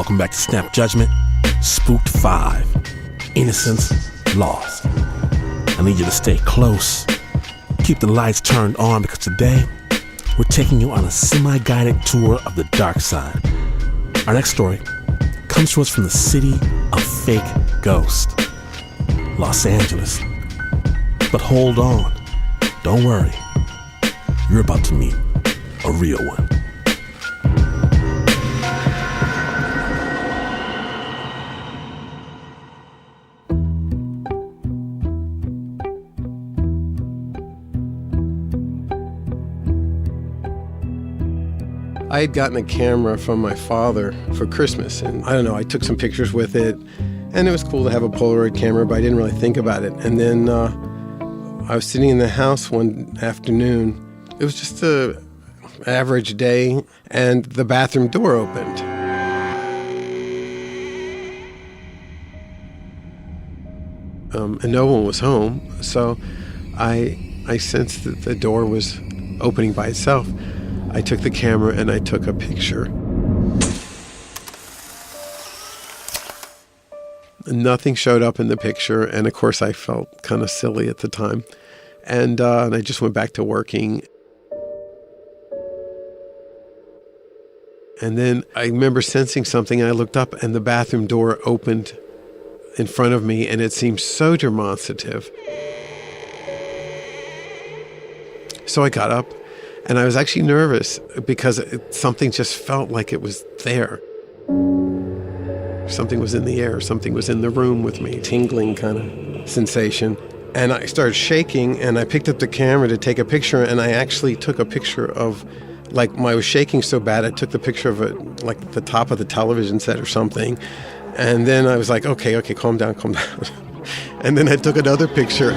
Welcome back to Snap Judgment, Spooked 5, Innocence Lost. I need you to stay close. Keep the lights turned on because today we're taking you on a semi-guided tour of the dark side. Our next story comes to us from the city of fake ghosts, Los Angeles. But hold on, don't worry. You're about to meet a real one. I had gotten a camera from my father for Christmas, and I don't know, I took some pictures with it, and it was cool to have a Polaroid camera, but I didn't really think about it. And then I was sitting in the house one afternoon. It was just an average day, and the bathroom door opened. And no one was home, so I sensed that the door was opening by itself. I took the camera and I took a picture. Nothing showed up in the picture, and of course I felt kind of silly at the time. And I just went back to working. And then I remember sensing something, and I looked up and the bathroom door opened in front of me, and it seemed so demonstrative. So I got up, and I was actually nervous because something just felt like it was there. Something was in the air, something was in the room with me, tingling kind of sensation. And I started shaking, and I picked up the camera to take a picture, and I actually took a picture of, like, I was shaking so bad, I took the picture of it, like the top of the television set or something. And then I was like, okay, calm down. And then I took another picture.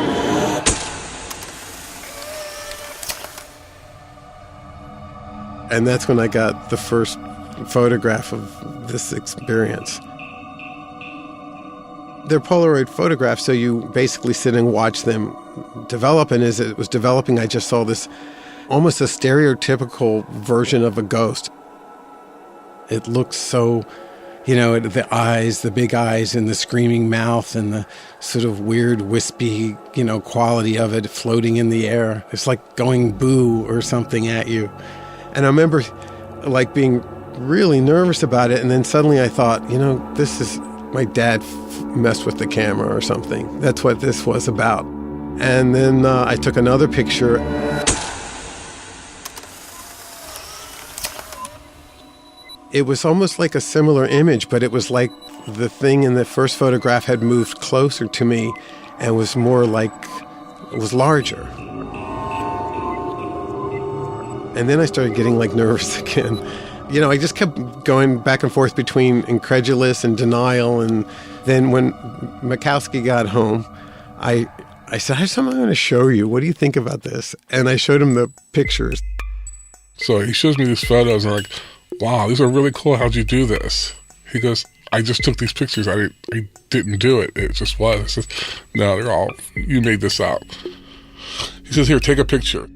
And that's when I got the first photograph of this experience. They're Polaroid photographs, so you basically sit and watch them develop. And as it was developing, I just saw this almost a stereotypical version of a ghost. It looks so, the eyes, the big eyes and the screaming mouth and the sort of weird wispy, quality of it floating in the air. It's like going boo or something at you. And I remember like being really nervous about it. And then suddenly I thought, this is my dad messed with the camera or something. That's what this was about. And then I took another picture. It was almost like a similar image, but it was like the thing in the first photograph had moved closer to me and was more like, it was larger. And then I started getting like nervous again. I just kept going back and forth between incredulous and denial. And then when Mikowski got home, I said, I have something I'm going to show you. What do you think about this? And I showed him the pictures. So he shows me these photos and I'm like, wow, these are really cool. How'd you do this? He goes, I just took these pictures. I didn't do it. It just was. I says, no, you made this up. He says, here, take a picture.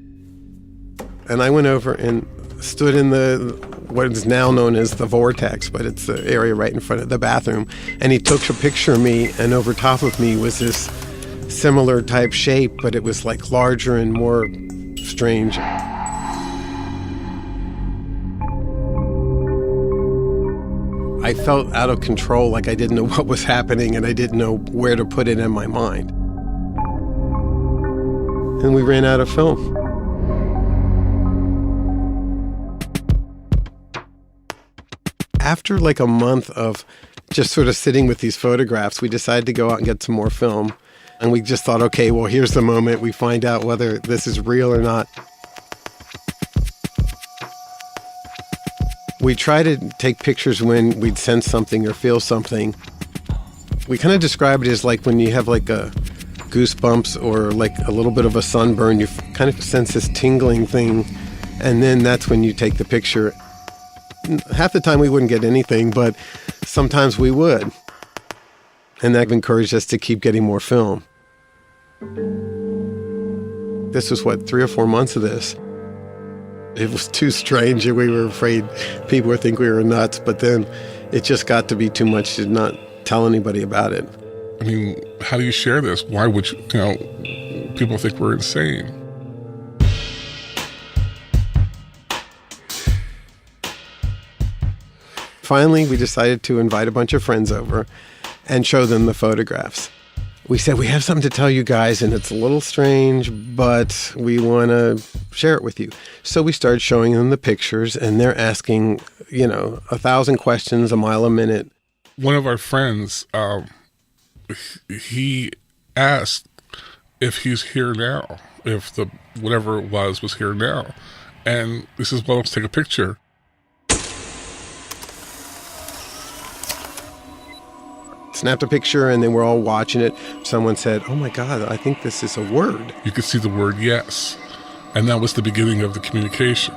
And I went over and stood in what is now known as the vortex, but it's the area right in front of the bathroom. And he took a picture of me, and over top of me was this similar type shape, but it was like larger and more strange. I felt out of control, like I didn't know what was happening, and I didn't know where to put it in my mind. And we ran out of film. After like a month of just sort of sitting with these photographs, we decided to go out and get some more film. And we just thought, okay, well, here's the moment we find out whether this is real or not. We try to take pictures when we'd sense something or feel something. We kind of describe it as like when you have like a goosebumps or like a little bit of a sunburn, you kind of sense this tingling thing. And then that's when you take the picture. Half the time we wouldn't get anything, but sometimes we would. And that encouraged us to keep getting more film. This was 3 or 4 months of this. It was too strange and we were afraid people would think we were nuts, but then it just got to be too much to not tell anybody about it. I mean, how do you share this? Why would people think we're insane? Finally, we decided to invite a bunch of friends over and show them the photographs. We said, we have something to tell you guys, and it's a little strange, but we want to share it with you. So we started showing them the pictures, and they're asking, 1,000 questions a mile a minute. One of our friends, he asked if he's here now, if the whatever it was here now. And this is, well, let's take a picture. Snapped a picture, and then we're all watching it. Someone said, oh my God, I think this is a word. You could see the word yes. And that was the beginning of the communication.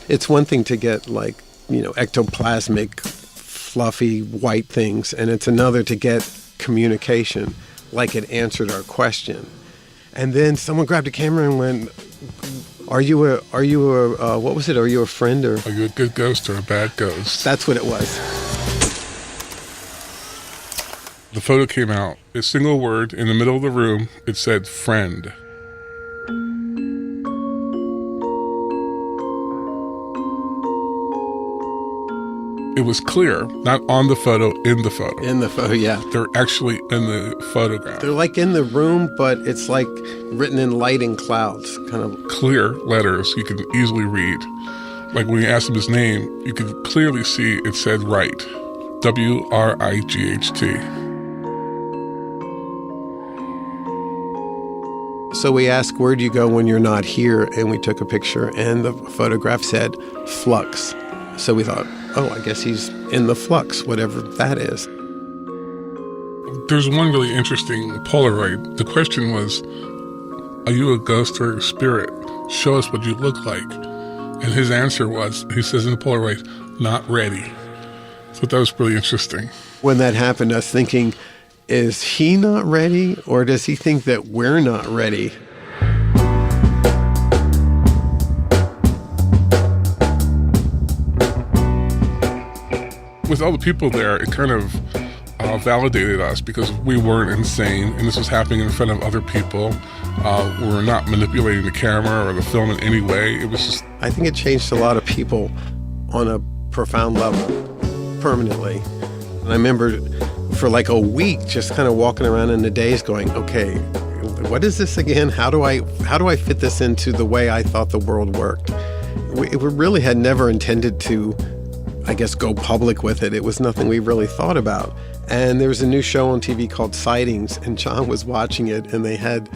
It's one thing to get ectoplasmic, fluffy, white things, and it's another to get communication, like it answered our question. And then someone grabbed a camera and went, Are you a what was it? Are you a friend or? Are you a good ghost or a bad ghost? That's what it was. The photo came out. A single word in the middle of the room. It said friend. It was clear, not on the photo, in the photo. In the photo, yeah. They're actually in the photograph. They're like in the room, but it's like written in light and clouds, kind of. Clear letters you can easily read. Like when you asked him his name, you could clearly see it said Wright. W-R-I-G-H-T. So we asked, where do you go when you're not here? And we took a picture, and the photograph said flux. So we thought, oh, I guess he's in the flux, whatever that is. There's one really interesting Polaroid. The question was, are you a ghost or a spirit? Show us what you look like. And his answer was, he says in the Polaroid, not ready. So that was really interesting. When that happened, I was thinking, is he not ready, or does he think that we're not ready? With all the people there, it kind of validated us because we weren't insane, and this was happening in front of other people. We were not manipulating the camera or the film in any way. It was just... I think it changed a lot of people on a profound level, permanently. And I remember for like a week just kind of walking around in the days going, okay, what is this again? How do I fit this into the way I thought the world worked? We really had never intended to, I guess, go public with it. It was nothing we really thought about. And there was a new show on TV called Sightings, and John was watching it, and they had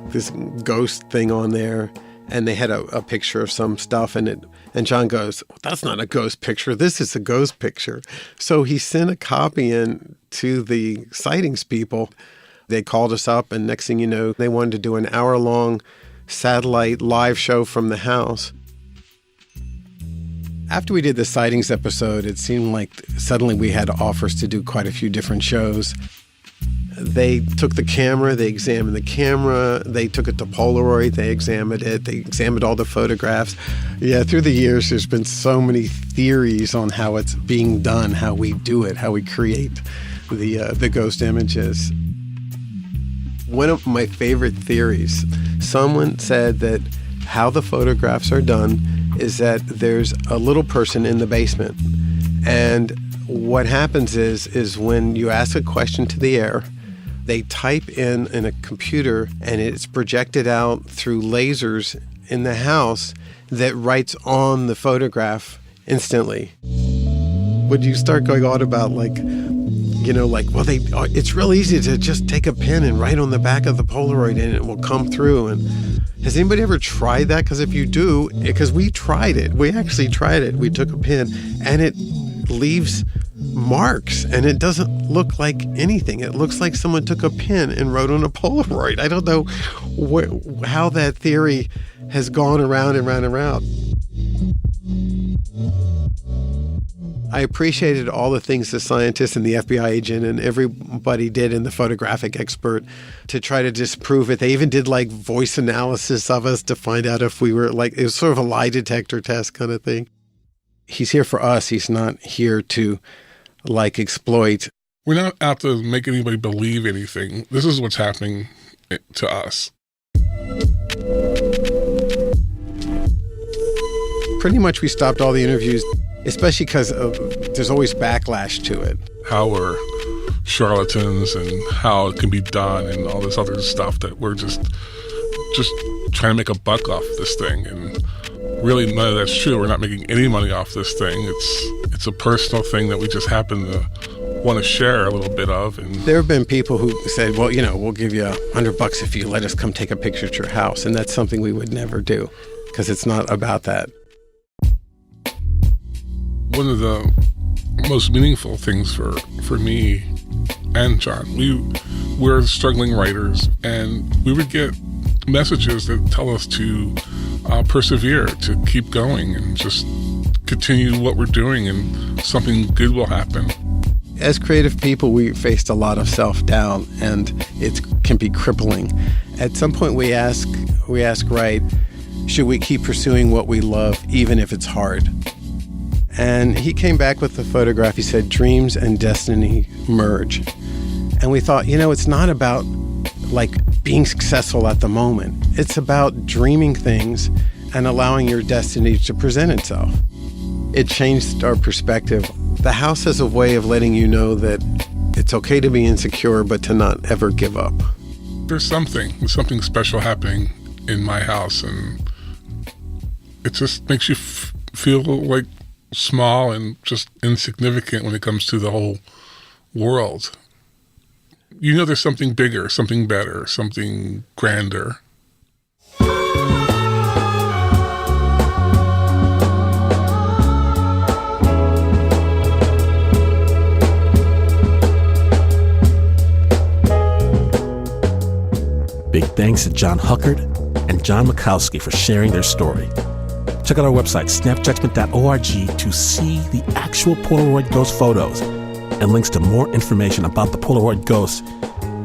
this ghost thing on there, and they had a picture of some stuff, and John goes, that's not a ghost picture, this is a ghost picture. So he sent a copy in to the Sightings people. They called us up, and next thing you know, they wanted to do an hour-long satellite live show from the house. After we did the Sightings episode, it seemed like suddenly we had offers to do quite a few different shows. They took the camera, they examined the camera, they took it to Polaroid, they examined it, they examined all the photographs. Yeah, through the years, there's been so many theories on how it's being done, how we do it, how we create the ghost images. One of my favorite theories, someone said that how the photographs are done is that there's a little person in the basement. And what happens is when you ask a question to the air, they type in a computer and it's projected out through lasers in the house that writes on the photograph instantly. Would you start going on about it's real easy to just take a pen and write on the back of the Polaroid and it will come through. And has anybody ever tried that? Because if you do, because we tried it, we actually tried it. We took a pen and it leaves marks and it doesn't look like anything. It looks like someone took a pen and wrote on a Polaroid. I don't know how that theory has gone around and round and round. I appreciated all the things the scientist and the FBI agent and everybody did, and the photographic expert, to try to disprove it. They even did like voice analysis of us to find out if we were like, it was sort of a lie detector test kind of thing. He's here for us. He's not here to like exploit. We're not out to make anybody believe anything. This is what's happening to us. Pretty much we stopped all the interviews, especially because there's always backlash to it. How we're charlatans and how it can be done and all this other stuff that we're just trying to make a buck off this thing. And really none of that's true. We're not making any money off this thing. It's a personal thing that we just happen to want to share a little bit of. And there have been people who said, well, we'll give you $100 if you let us come take a picture at your house. And that's something we would never do because it's not about that. One of the most meaningful things for me and John, we're struggling writers, and we would get messages that tell us to persevere, to keep going, and just continue what we're doing, and something good will happen. As creative people, we faced a lot of self-doubt, and it can be crippling. At some point, we ask, right, should we keep pursuing what we love, even if it's hard? And he came back with the photograph. He said, dreams and destiny merge. And we thought, it's not about like being successful at the moment. It's about dreaming things and allowing your destiny to present itself. It changed our perspective. The house has a way of letting you know that it's okay to be insecure, but to not ever give up. There's something special happening in my house, and it just makes you feel like small and just insignificant when it comes to the whole world. There's something bigger, something better, something grander. Big thanks to John Huckard and John Mikowski for sharing their story. Check out our website, snapjudgement.org, to see the actual Polaroid ghost photos and links to more information about the Polaroid ghosts.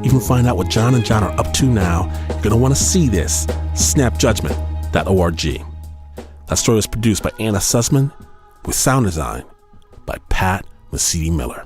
You can find out what John and John are up to now. You're going to want to see this, snapjudgement.org. That story was produced by Anna Sussman with sound design by Pat Mesiti-Miller.